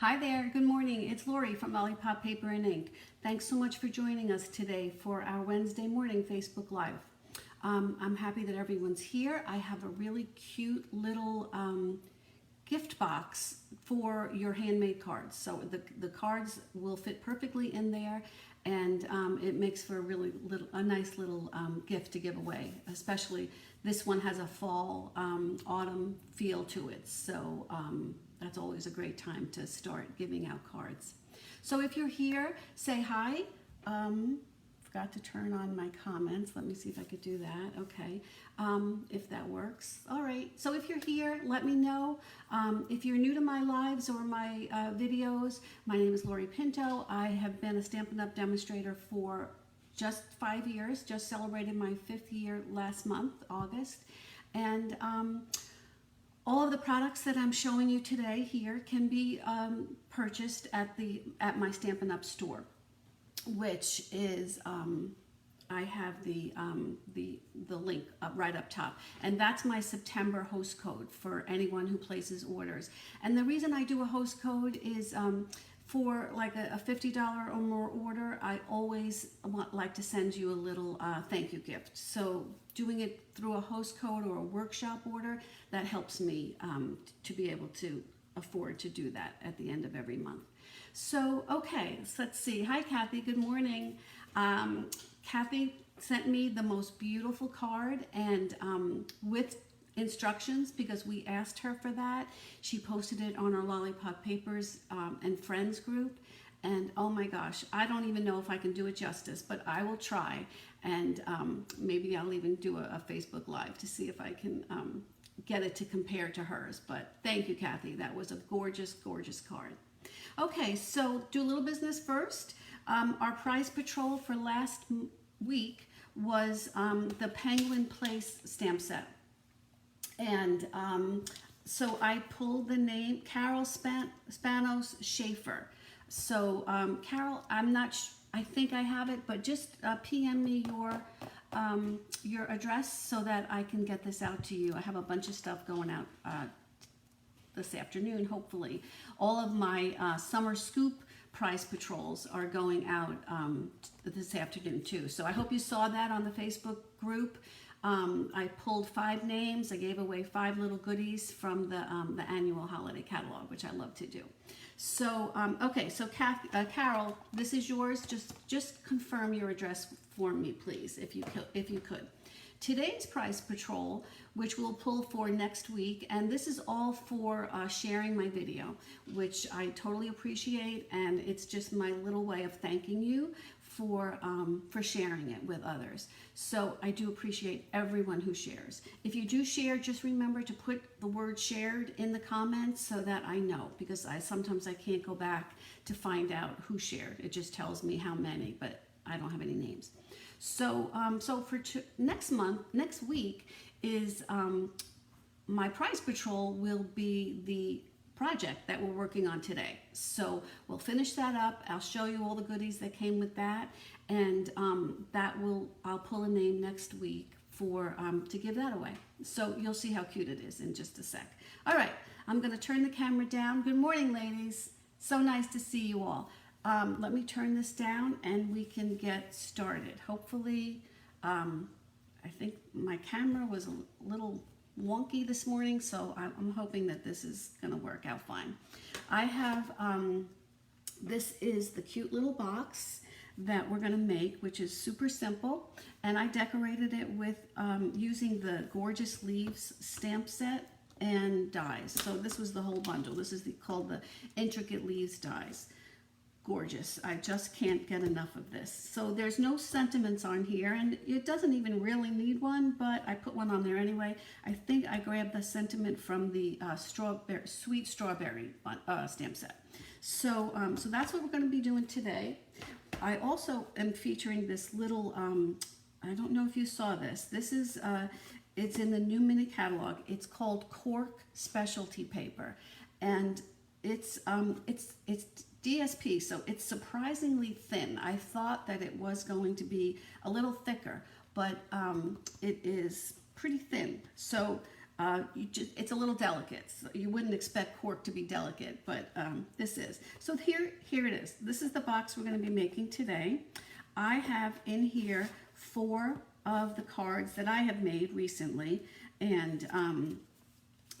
Hi there, good morning. It's Lori from Lollipop Paper and Ink. Thanks so much for joining us today for our Wednesday morning Facebook Live. I'm happy that everyone's here. I have a really cute little gift box for your handmade cards. So the cards will fit perfectly in there, and it makes for a nice little gift to give away. Especially this one has a fall, autumn feel to it. So that's always a great time to start giving out cards. So if you're here, say hi. Forgot to turn on my comments. Let me see if I could do that. Okay, if that works. All right, so if you're here, let me know. If you're new to my lives or my videos, my name is Lori Pinto. I have been a Stampin' Up! Demonstrator for just 5 years, just celebrated my 5th year last month, August. And all of the products that I'm showing you today here can be purchased at my Stampin' Up! Store, which is I have the link right up top, and that's my September host code for anyone who places orders. And the reason I do a host code is for like a $50 or more order, I always like to send you a little thank you gift. So doing it through a host code or a workshop order, that helps me to be able to afford to do that at the end of every month. So, okay, so let's see. Hi, Kathy. Good morning. Kathy sent me the most beautiful card, and with instructions, because we asked her for that. She posted it on our Lollipop Papers and Friends group, and oh my gosh, I don't even know if I can do it justice, but I will try, and maybe I'll even do a Facebook Live to see if I can get it to compare to hers. But thank you, Kathy. That was a gorgeous, gorgeous card. Okay, so do a little business first. Our prize patrol for last week was the Penguin Place stamp set. And so I pulled the name Carol Spanos Schaefer. So Carol, I think I have it, but just PM me your address so that I can get this out to you. I have a bunch of stuff going out this afternoon, hopefully. All of my summer scoop prize patrols are going out this afternoon too. So I hope you saw that on the Facebook group. I pulled 5 names. I gave away 5 little goodies from the annual holiday catalog, which I love to do. So okay, so Carol, this is yours. Just confirm your address for me, please, if you could. Today's prize patrol, which we'll pull for next week, and this is all for sharing my video, which I totally appreciate, and it's just my little way of thanking you for sharing it with others. So I do appreciate everyone who shares. If you do share, just remember to put the word shared in the comments so that I know, because sometimes I can't go back to find out who shared. It just tells me how many, but I don't have any names. So for next week is my prize patrol will be the project that we're working on today. So we'll finish that up. I'll show you all the goodies that came with that, and I'll pull a name next week for to give that away. So you'll see how cute it is in just a sec. All right, I'm going to turn the camera down. Good morning, ladies. So nice to see you all. Let me turn this down and we can get started. Hopefully, I think my camera was a little wonky this morning, so I'm hoping that this is going to work out fine. I have, this is the cute little box that we're going to make, which is super simple, and I decorated it with using the Gorgeous Leaves stamp set and dies. So this was the whole bundle. This is called the Intricate Leaves dies. Gorgeous. I just can't get enough of this. So there's no sentiments on here, and it doesn't even really need one, but I put one on there anyway. I think I grabbed the sentiment from the sweet strawberry stamp set. So that's what we're going to be doing today. I also am featuring this little, I don't know if you saw this. This is, it's in the new mini catalog. It's called Cork Specialty Paper, and it's DSP, so it's surprisingly thin. I thought that it was going to be a little thicker, but it is pretty thin. So It's a little delicate. So you wouldn't expect cork to be delicate, but this is. So here it is. This is the box we're going to be making today. I have in here 4 of the cards that I have made recently, and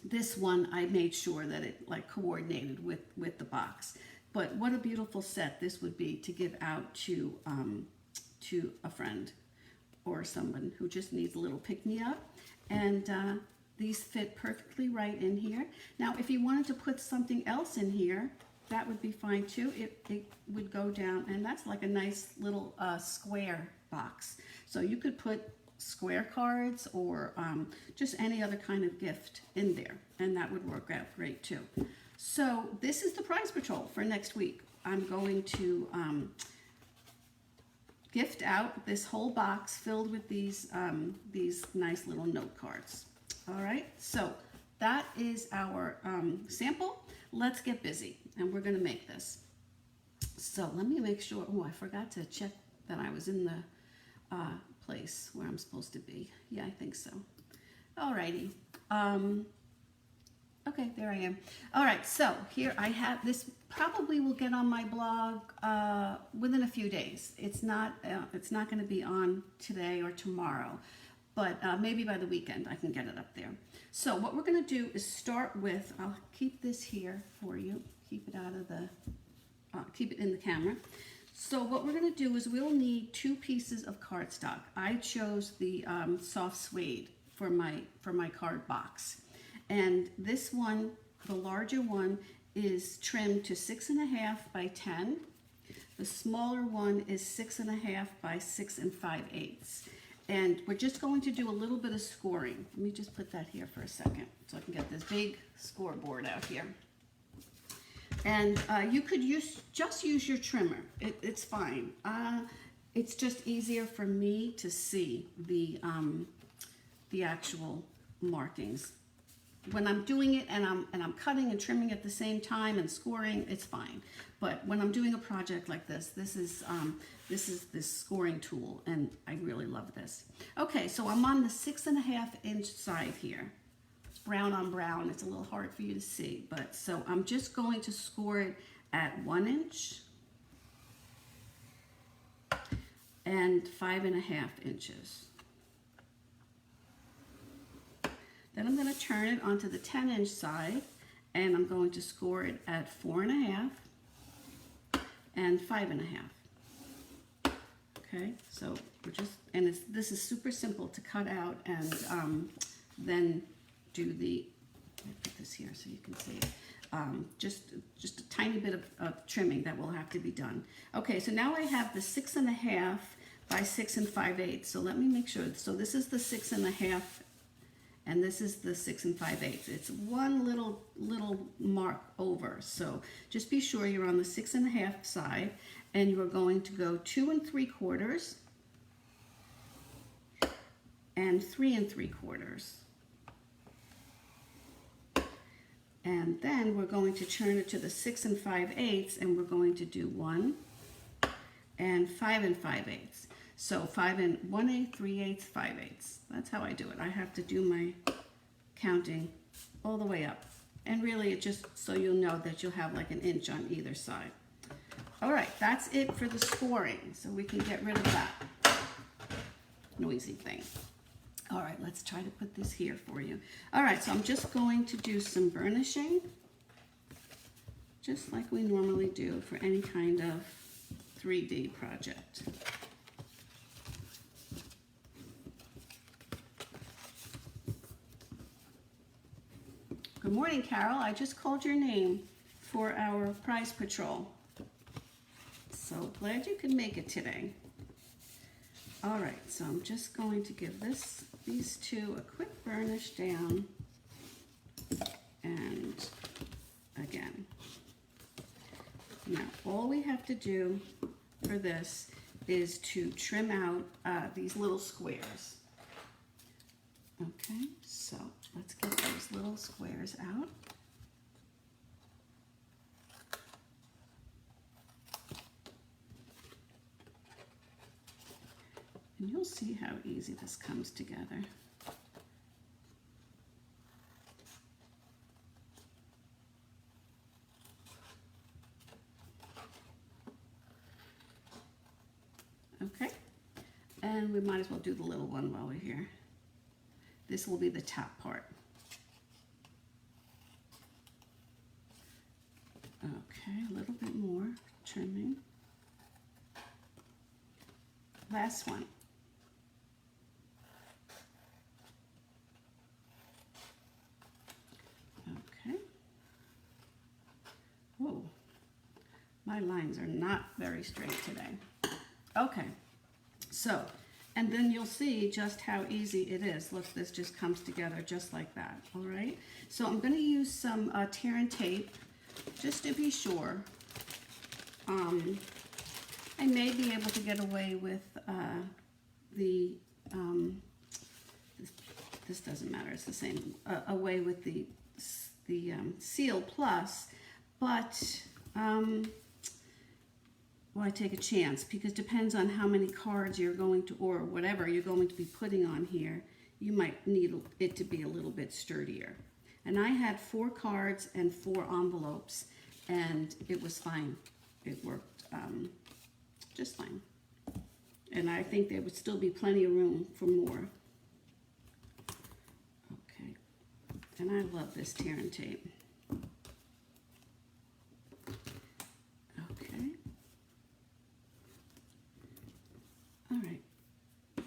this one I made sure that it like coordinated with the box. But what a beautiful set this would be to give out to a friend or someone who just needs a little pick-me-up. And these fit perfectly right in here. Now, if you wanted to put something else in here, that would be fine too. It would go down, and that's like a nice little square box. So you could put square cards or just any other kind of gift in there, and that would work out great too. So this is the prize patrol for next week. I'm going to gift out this whole box filled with these nice little note cards. All right, so that is our sample. Let's get busy, and we're going to make this. So let me make sure. Oh, I forgot to check that I was in the place where I'm supposed to be. Yeah, I think so. All righty. Okay, there I am. All right, so here I have this. Probably will get on my blog within a few days. It's not going to be on today or tomorrow, but maybe by the weekend I can get it up there. So what we're going to do is start with. I'll keep this here for you. Keep it out of the. Keep it in the camera. So what we're going to do is we'll need 2 pieces of cardstock. I chose the soft suede for my card box, and this one, the larger one, is trimmed to 6.5 by 10. The smaller one is 6.5 by 6 5/8. And we're just going to do a little bit of scoring. Let me just put that here for a second so I can get this big scoreboard out here. And you could just use your trimmer. It's fine. It's just easier for me to see the actual markings. When I'm doing it and I'm cutting and trimming at the same time and scoring, it's fine. But when I'm doing a project like this, this is this scoring tool, and I really love this. Okay, so I'm on the 6.5 inch side here. It's brown on brown. It's a little hard for you to see, but so I'm just going to score it at 1 inch and 5.5 inches. Then I'm going to turn it onto the 10 inch side, and I'm going to score it at 4.5 and 5.5. Okay, so we're just, and this is super simple to cut out and then do the, let me put this here so you can see it. Just a tiny bit of trimming that will have to be done. Okay, so now I have the 6.5 by 6 5/8. So let me make sure. So this is the 6.5. And this is the 6 5/8. It's one little mark over. So just be sure you're on the 6.5 side, and you are going to go 2 3/4 and 3 3/4. And then we're going to turn it to the 6 5/8, and we're going to do 1 and 5 5/8. So 5 1/8, 3/8, 5/8. That's how I do it. I have to do my counting all the way up. And really, it just so you'll know that you'll have like 1 inch on either side. All right, that's it for the scoring. So we can get rid of that noisy thing. All right, let's try to put this here for you. All right, so I'm just going to do some burnishing, just like we normally do for any kind of 3D project. Good morning, Carol. I just called your name for our prize patrol. So glad you could make it today. All right, so I'm just going to give these 2 a quick burnish down. And again. Now, all we have to do for this is to trim out these little squares. Okay, so let's get those little squares out. And you'll see how easy this comes together. Okay, and we might as well do the little one while we're here. This will be the top part. Okay, a little bit more trimming. Last one. Okay. Whoa, my lines are not very straight today. Okay, so, and then you'll see just how easy it is. Look, this just comes together just like that, all right? So I'm gonna use some tear and tape, just to be sure. I may be able to get away with this doesn't matter, it's the same, away with the Seal Plus, but well, I take a chance because it depends on how many cards you're going to, or whatever you're going to be putting on here. You might need it to be a little bit sturdier. And I had 4 cards and 4 envelopes, and it was fine. It worked just fine. And I think there would still be plenty of room for more. Okay, and I love this tear and tape. Okay. All right,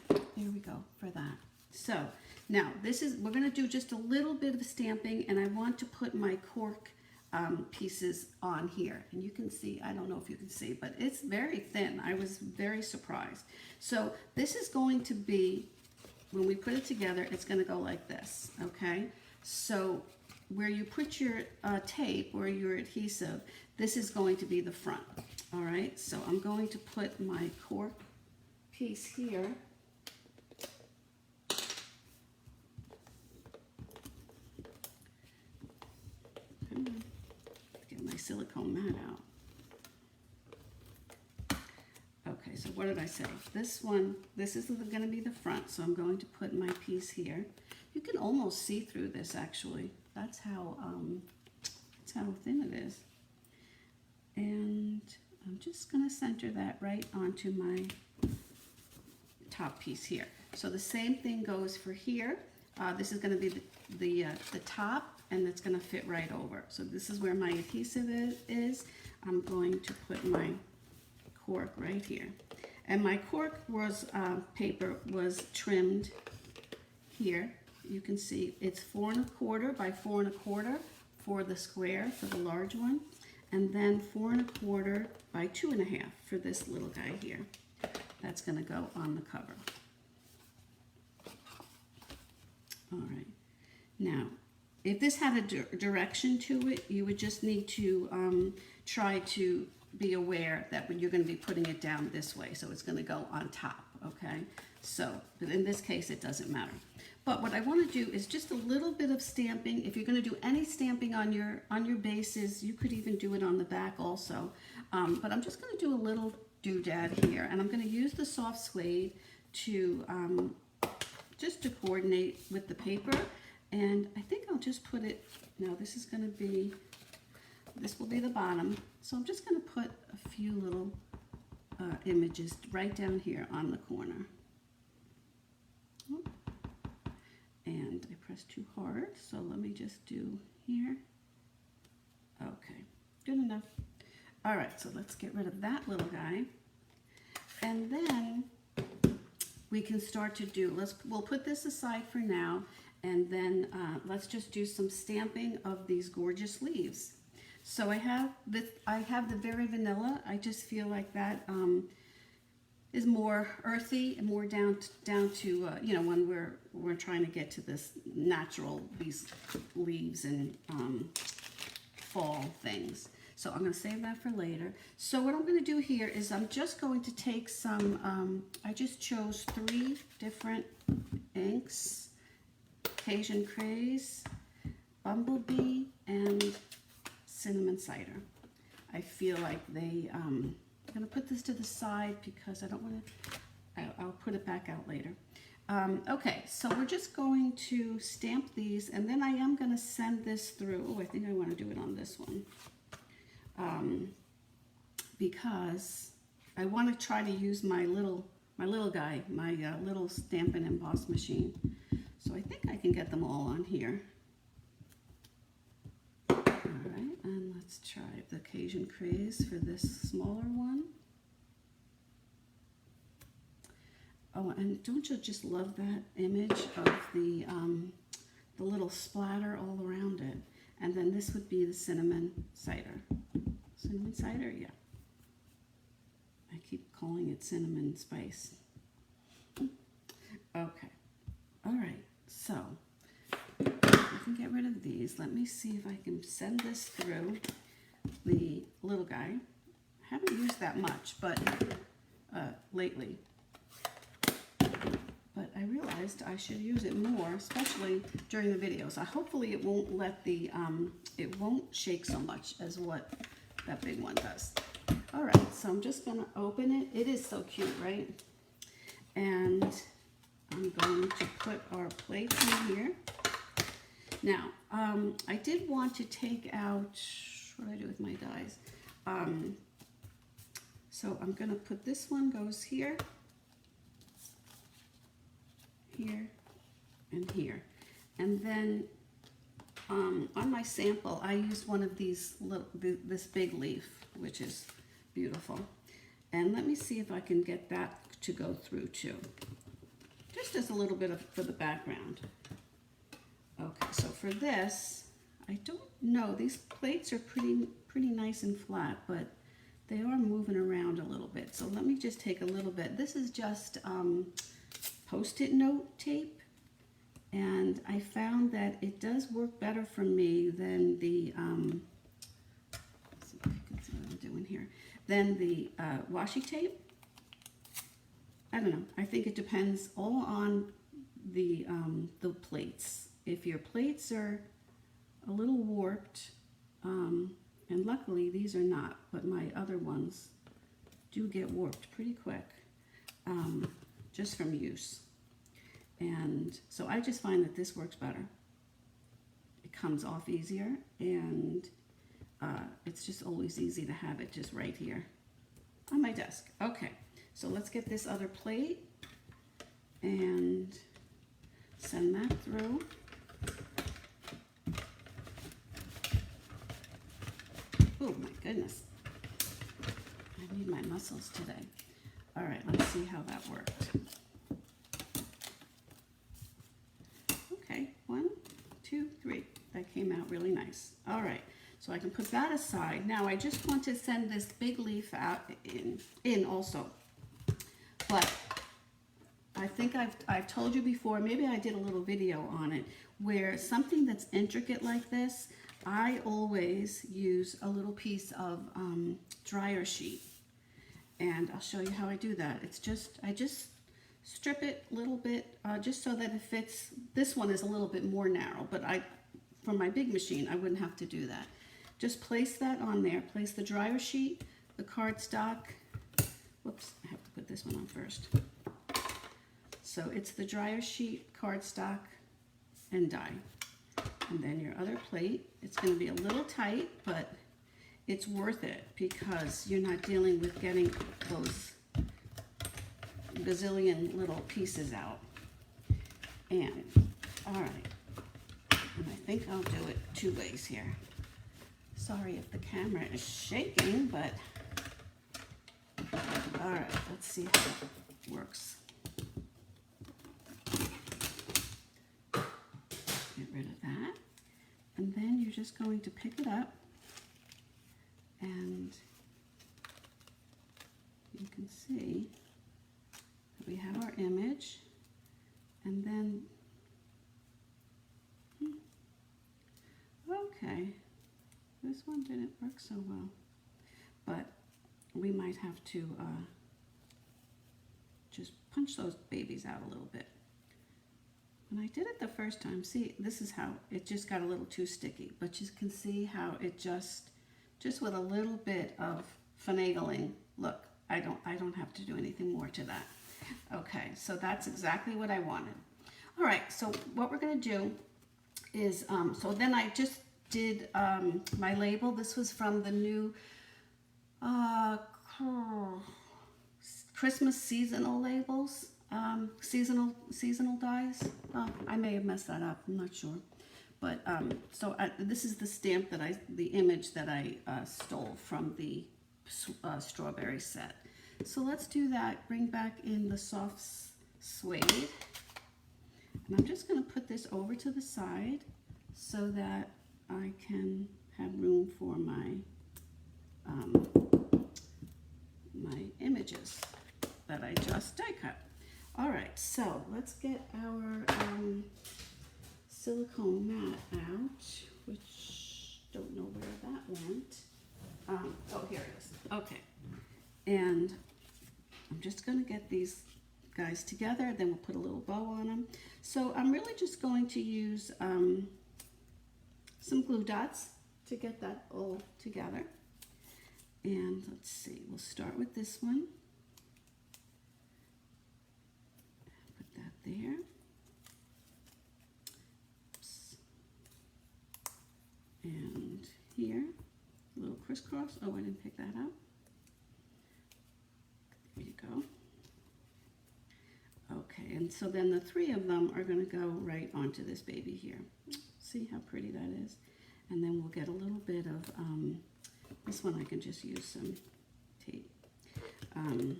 there we go for that. So now this is, we're gonna do just a little bit of stamping, and I want to put my cork pieces on here, and you can see, I don't know if you can see, but it's very thin. I was very surprised. So this is going to be, when we put it together, it's going to go like this, okay? So where you put your tape or your adhesive, this is going to be the front, all right? So I'm going to put my cork piece here. My silicone mat out. Okay, so what did I say? This one, this is going to be the front, so I'm going to put my piece here. You can almost see through this, actually. That's how thin it is. And I'm just going to center that right onto my top piece here. So the same thing goes for here. This is going to be the top, and it's going to fit right over. So this is where my adhesive is. I'm going to put my cork right here. And my cork was paper was trimmed here. You can see it's 4 1/4 by 4 1/4 for the square, for the large one. And then 4 1/4 by 2 1/2 for this little guy here. That's going to go on the cover. All right. Now, if this had a direction to it, you would just need to try to be aware that when you're going to be putting it down this way, so it's going to go on top, okay? So, but in this case, it doesn't matter. But what I want to do is just a little bit of stamping. If you're going to do any stamping on your bases, you could even do it on the back also. But I'm just going to do a little doodad here, and I'm going to use the soft suede to just to coordinate with the paper. And I think I'll just put it, now this is going to be, this will be the bottom. So I'm just going to put a few little images right down here on the corner. And I pressed too hard, so let me just do here. Okay, good enough. All right, so let's get rid of that little guy. And then we can start to do, we'll put this aside for now. And then let's just do some stamping of these gorgeous leaves. So I have the Very Vanilla. I just feel like that is more earthy and more down to you know, when we're trying to get to this natural, these leaves and fall things. So I'm going to save that for later. So what I'm going to do here is I'm just going to take some. I just chose 3 different inks. Cajun Craze, Bumblebee, and Cinnamon Cider. I feel like I'm going to put this to the side because I don't want to, I'll put it back out later. Okay, so we're just going to stamp these, and then I am going to send this through. Oh, I think I want to do it on this one. Because I want to try to use my little guy, my little stamp and emboss machine. So I think I can get them all on here. All right, and let's try the Cajun Craze for this smaller one. Oh, and don't you just love that image of the little splatter all around it? And then this would be the cinnamon cider. Cinnamon cider, yeah. I keep calling it cinnamon spice. Okay. All right. So I can get rid of these. Let me see if I can send this through the little guy. I haven't used that much, but lately. But I realized I should use it more, especially during the videos. Hopefully it won't let the, it won't shake so much as what that big one does. All right, so I'm just gonna open it. It is so cute, right? And I'm going to put our plate in here. Now, I did want to take out, what do I do with my dies? So I'm gonna put this one goes here, here, and here. And then on my sample, I used one of these this big leaf, which is beautiful. And let me see if I can get that to go through too. Just as a little bit for the background. Okay, so for this, I don't know, these plates are pretty nice and flat, but they are moving around a little bit. So let me just take a little bit. This is just Post-it note tape, and I found that it does work better for me than the let's see if you can see what I'm doing here, than the washi tape. I don't know, I think it depends all on the plates. If your plates are a little warped, and luckily these are not, but my other ones do get warped pretty quick, just from use. And so I just find that this works better. It comes off easier, and it's just always easy to have it just right here on my desk. Okay, so let's get this other plate and send that through. Oh my goodness, I need my muscles today. All right, let's see how that worked. Okay, 1, 2, 3. That came out really nice. All right, so I can put that aside. Now I just want to send this big leaf out in also. But I think I've told you before, maybe I did a little video on it, where something that's intricate like this, I always use a little piece of dryer sheet. And I'll show you how I do that. It's just, I just strip it a little bit, just so that it fits. This one is a little bit more narrow, but for my big machine, I wouldn't have to do that. Just place that on there. Place the dryer sheet, the cardstock. Whoops, I have to put this one on first. So it's the dryer sheet, cardstock, and die. And then your other plate. It's going to be a little tight, but it's worth it because you're not dealing with getting those gazillion little pieces out. And, all right, and I think I'll do it 2 ways here. Sorry if the camera is shaking, but all right, let's see how it works. Get rid of that. And then you're just going to pick it up, and you can see that we have our image, and then, okay, this one didn't work so well, but we might have to just punch those babies out a little bit. When I did it the first time, see, this is how it just got a little too sticky, but you can see how it just with a little bit of finagling, look, I don't have to do anything more to that. Okay, so that's exactly what I wanted. All right, so what we're gonna do is, so then I just did my label. This was from the new Christmas seasonal labels, seasonal dies. I may have messed that up, I'm not sure. But this is the stamp that the image that I stole from the strawberry set. So let's do that. Bring back in the soft suede. And I'm just going to put this over to the side so that I can have room for my my images that I just die cut. All right, so let's get our silicone mat out, which don't know where that went. Oh, here it is. Okay, and I'm just going to get these guys together, then we'll put a little bow on them. So I'm really just going to use some glue dots to get that all together. And let's see, we'll start with this one. Put that there. Oops. And here, a little crisscross. Oh, I didn't pick that up. There you go. Okay, and so then the three of them are going to go right onto this baby here. See how pretty that is? And then we'll get a little bit of, this one I can just use some tape. A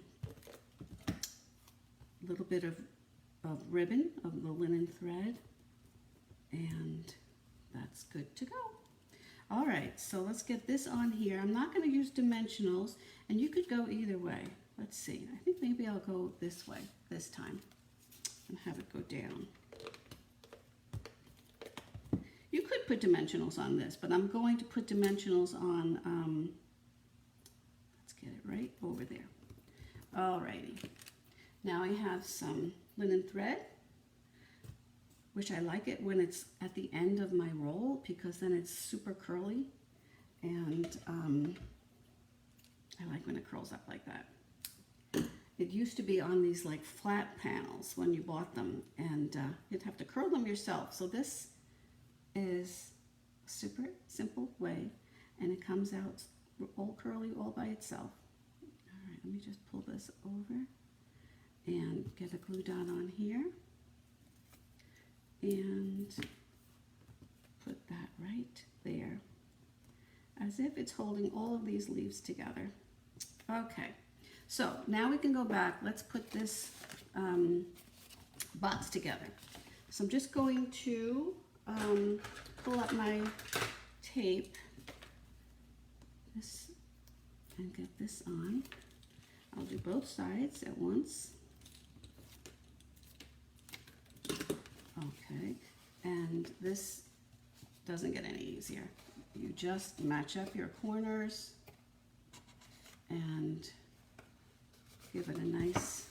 little bit of ribbon, of the linen thread, and that's good to go. All right, so let's get this on here. I'm not going to use dimensionals, and you could go either way. Let's see, I think maybe I'll go this way this time and have it go down. You could put dimensionals on this, but I'm going to put dimensionals on, let's get it right over there. Alrighty, now I have some linen thread, which I like it when it's at the end of my roll because then it's super curly, and I like when it curls up like that. It used to be on these like flat panels when you bought them, and you'd have to curl them yourself. So this is a super simple way, and it comes out all curly all by itself. All right, let me just pull this over and get a glue dot on here and put that right there as if it's holding all of these leaves together. Okay, so now we can go back. Let's put this box together. So I'm just going to pull up my tape and get this on. I'll do both sides at once. Okay, and this doesn't get any easier. You just match up your corners and give it a nice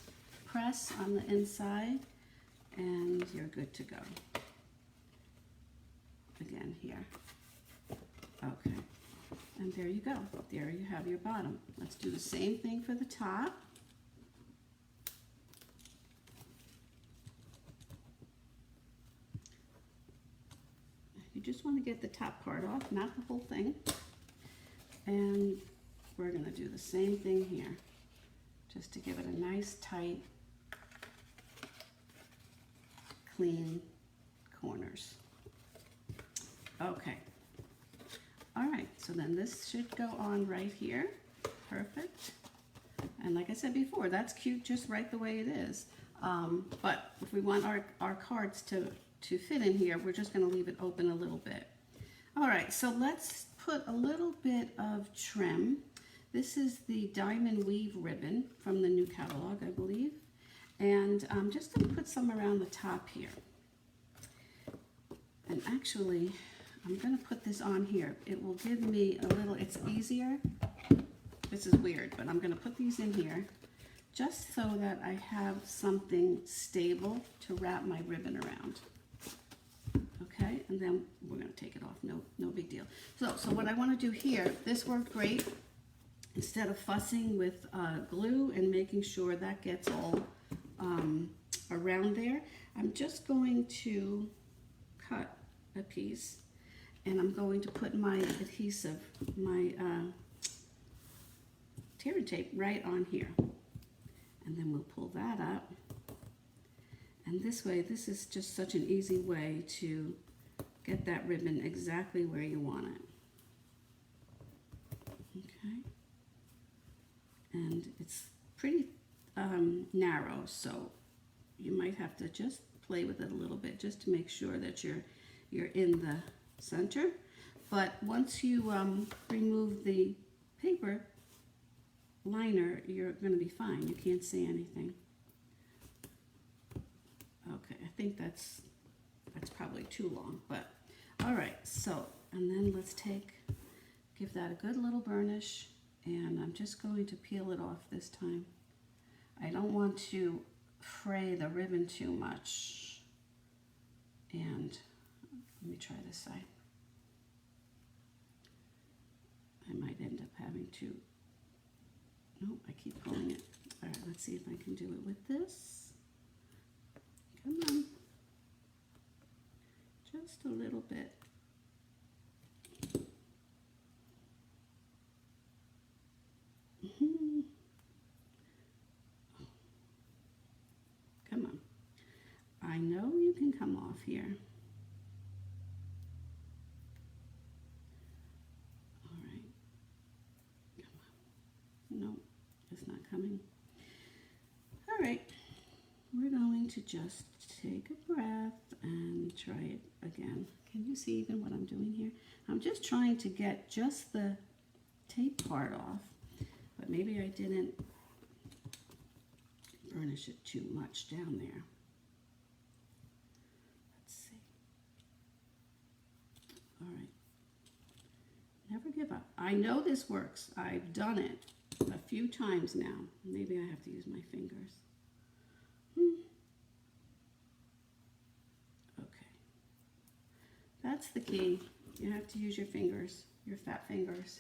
press on the inside, and you're good to go. Again here. Okay, and there you go. There you have your bottom. Let's do the same thing for the top. You just want to get the top part off, not the whole thing. And we're going to do the same thing here, just to give it a nice, tight, clean corners. Okay. All right, so then this should go on right here. Perfect. And like I said before, that's cute just right the way it is. But if we want our cards to fit in here, we're just going to leave it open a little bit. All right, so let's put a little bit of trim. This is the diamond weave ribbon from the new catalog, I believe. And I'm just going to put some around the top here. And actually, I'm going to put this on here. It will give me a little, it's easier. This is weird, but I'm going to put these in here just so that I have something stable to wrap my ribbon around. Okay, and then we're going to take it off, no big deal. So what I want to do here, this worked great. Instead of fussing with glue and making sure that gets all around there, I'm just going to cut a piece, and I'm going to put my adhesive, my tear and tape right on here. And then we'll pull that up. And this way, this is just such an easy way to get that ribbon exactly where you want it. Okay. And it's pretty narrow, so you might have to just play with it a little bit just to make sure that you're in the center. But once you remove the paper liner, you're going to be fine. You can't see anything. Okay, I think that's probably too long, but all right. So, and then let's give that a good little burnish, and I'm just going to peel it off this time. I don't want to fray the ribbon too much. And let me try this side. I might end up having to, nope, I keep pulling it. All right, let's see if I can do it with this. Come on. Just a little bit. Come on. I know you can come off here. All right. Come on. No, it's not coming. All right. We're going to just take a breath and try it again. Can you see even what I'm doing here? I'm just trying to get just the tape part off, but maybe I didn't burnish it too much down there. Let's see. All right. Never give up. I know this works. I've done it a few times now. Maybe I have to use my fingers. Okay. That's the key. You have to use your fingers, your fat fingers.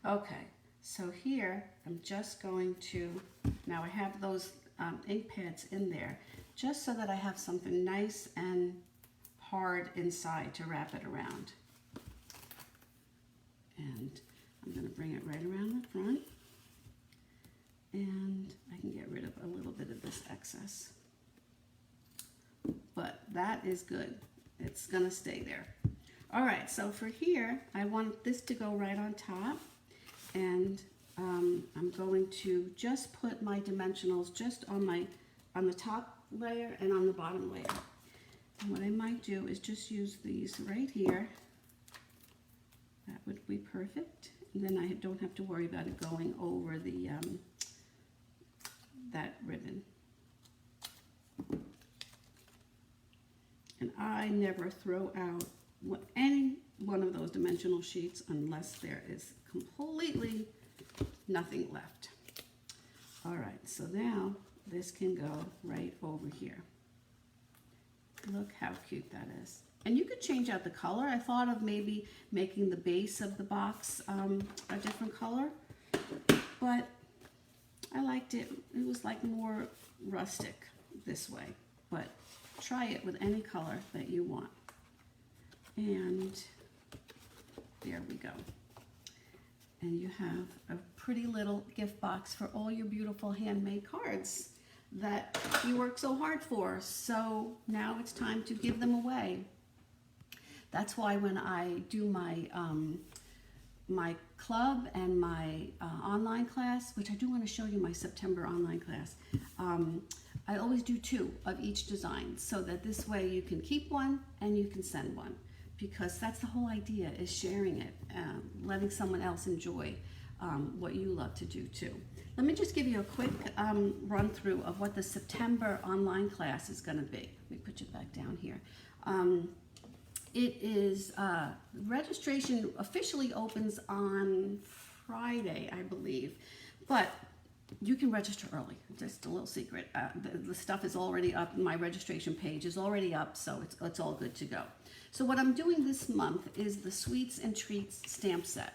Okay. So here, I'm just going to, now I have those ink pads in there, just so that I have something nice and hard inside to wrap it around. And I'm going to bring it right around the front. And I can get rid of a little bit of this excess. But that is good. It's going to stay there. All right, so for here, I want this to go right on top. And I'm going to just put my dimensionals just on the top layer and on the bottom layer. And what I might do is just use these right here. That would be perfect. And then I don't have to worry about it going over the that ribbon. And I never throw out any one of those dimensional sheets unless there is completely nothing left. All right, so now this can go right over here. Look how cute that is. And you could change out the color. I thought of maybe making the base of the box a different color, but I liked it. It was like more rustic this way, but try it with any color that you want. And there we go. And you have a pretty little gift box for all your beautiful handmade cards that you work so hard for. So now it's time to give them away. That's why when I do my my club and my online class, which I do want to show you my September online class, I always do 2 of each design, so that this way you can keep one and you can send one, because that's the whole idea, is sharing it, letting someone else enjoy what you love to do too. Let me just give you a quick run through of what the September online class is going to be. Let me put you back down here. It is, registration officially opens on Friday, I believe, but you can register early. Just a little secret. The stuff is already up. My registration page is already up, so it's all good to go. So what I'm doing this month is the Sweets and Treats stamp set.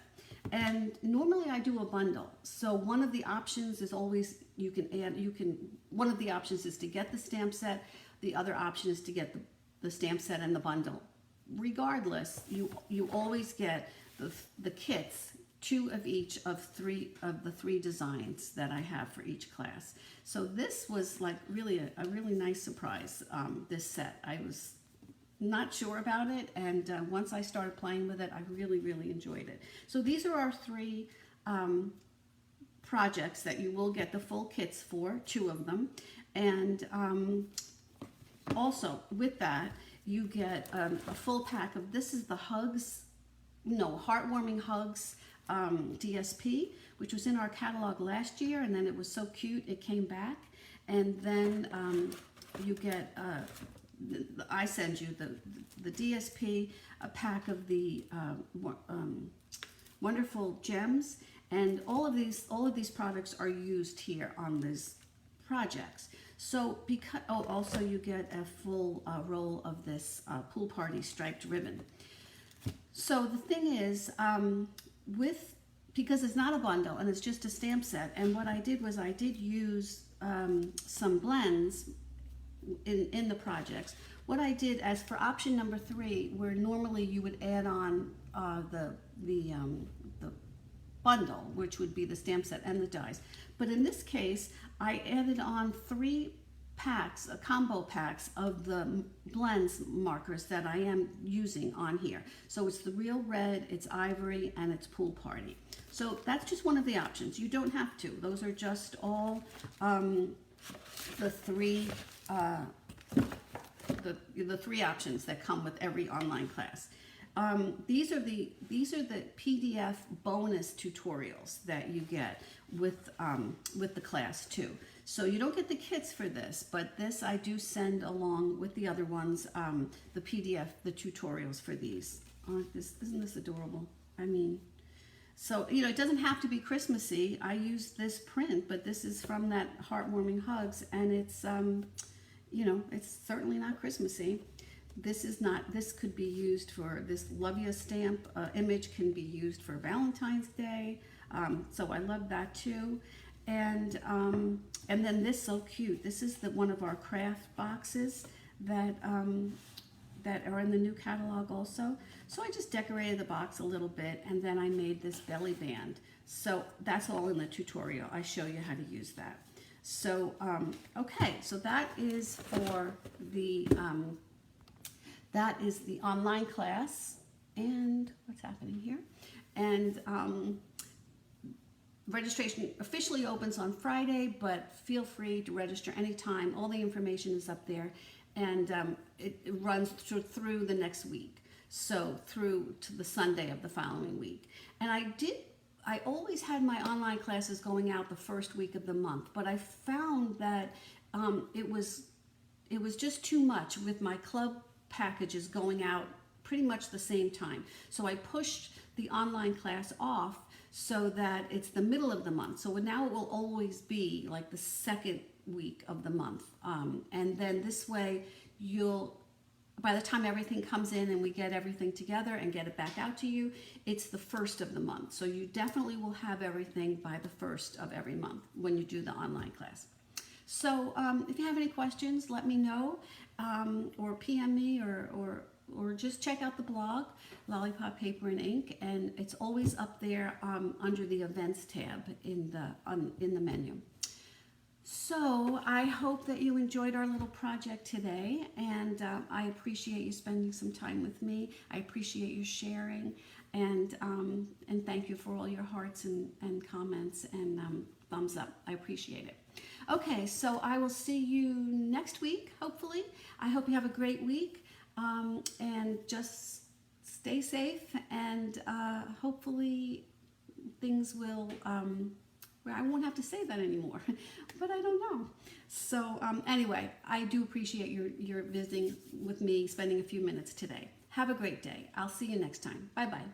And normally I do a bundle. So one of the options is always, one of the options is to get the stamp set. The other option is to get the stamp set and the bundle. Regardless, you always get the kits two of each of the three designs that I have for each class. So this was like really a really nice surprise, this set. I was not sure about it, and once I started playing with it, I really, really enjoyed it. So these are our three projects that you will get the full kits for, two of them. And also with that, you get a full pack of, this is the Hugs, no, Heartwarming Hugs DSP, which was in our catalog last year, and then it was so cute it came back. And then you get, I send you the DSP, a pack of the wonderful gems, and all of these products are used here on these projects. So because, oh, also you get a full roll of this pool party striped ribbon. So the thing is, because it's not a bundle and it's just a stamp set, and what I did was I did use some blends in the projects. What I did, as for option number 3, where normally you would add on the bundle, which would be the stamp set and the dies, but in this case I added on 3 packs, combo packs of the blends markers that I am using on here. So it's the Real Red, it's Ivory, and it's Pool Party. So that's just one of the options. You don't have to. Those are just all the three options that come with every online class. These are the PDF bonus tutorials that you get with the class too. So you don't get the kits for this, but this I do send along with the other ones, the PDF, the tutorials for these. Isn't this adorable? I mean, so, you know, it doesn't have to be Christmassy. I used this print, but this is from that Heartwarming Hugs, and it's, you know, it's certainly not Christmassy. This is not, this could be used for, this Love Ya stamp image can be used for Valentine's Day. So I love that too. And then this, so cute. This is one of our craft boxes that that are in the new catalog also. So I just decorated the box a little bit, and then I made this belly band. So that's all in the tutorial. I show you how to use that. So okay, so that is for the online class. And what's happening here? And registration officially opens on Friday, but feel free to register anytime. All the information is up there, and it runs through the next week, so through to the Sunday of the following week. And I always had my online classes going out the first week of the month, but I found that it was just too much with my club packages going out pretty much the same time. So I pushed the online class off so that it's the middle of the month. So now it will always be like the second week of the month. And then this way by the time everything comes in and we get everything together and get it back out to you, it's the first of the month. So you definitely will have everything by the first of every month when you do the online class. So if you have any questions, let me know, or PM me, or just check out the blog, Lollipop Paper and Ink, and it's always up there under the events tab in the menu. So I hope that you enjoyed our little project today, and I appreciate you spending some time with me. I appreciate you sharing, and thank you for all your hearts and comments and thumbs up. I appreciate it. Okay, so I will see you next week, hopefully. I hope you have a great week, and just stay safe, and hopefully things will, I won't have to say that anymore, but I don't know. So anyway, I do appreciate your visiting with me, spending a few minutes today. Have a great day. I'll see you next time. Bye-bye.